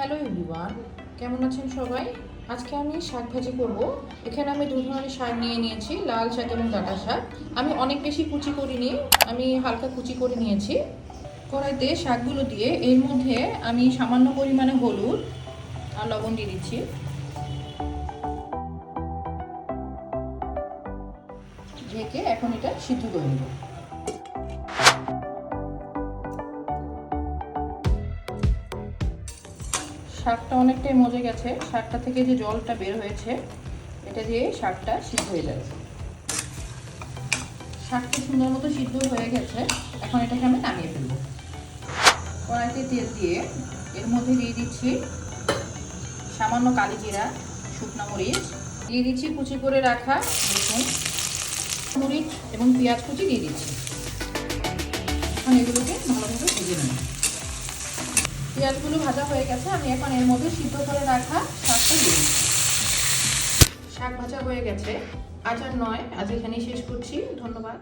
Hello everyone, কেমন আছেন সবাই? আজকে আমি শাক ভাজি করব। এখানে আমি দু ধরনের শাক নিয়ে নিয়েছি, লাল শাক এবং ডাঁটা শাক। আমি অনেক বেশি কুচি করিনি, আমি হালকা কুচি করে নিয়েছি। কড়াইতে শাকগুলো দিয়ে এর মধ্যে আমি সামান্য পরিমাণে হলুদ আর লবণ দিয়ে দিচ্ছি। ঢেকে এখন এটা সিদ্ধ করে নেব। শাকটা অনেকটাই মজে গেছে, শাকটা থেকে যে জলটা বের হয়েছে এটা দিয়ে শাকটা সিদ্ধ হয়ে যাবে। শাকটা সুন্দর মতো সিদ্ধ হয়ে গেছে, এখন এটাকে আমি নামিয়ে ফেলবো। কড়াইতে তেল দিয়ে এর মধ্যে দিয়ে দিচ্ছি সামান্য কালি জিরা, শুকনো মরিচ, দিয়ে দিচ্ছি কুচি করে রাখা রসুন, মরিচ এবং পেঁয়াজ কুচি দিয়ে দিচ্ছি। এখন এগুলোকে ভালোভাবে ভেজে নেব। পেঁয়াজগুলো ভাজা হয়ে গেছে, আমি এখন এর মধ্যে সিদ্ধ করে রাখা শাকটা দিয়ে দিচ্ছি। শাক ভাজা হয়ে গেছে। আজ আর নয়, আজ এখানেই শেষ করছি। ধন্যবাদ।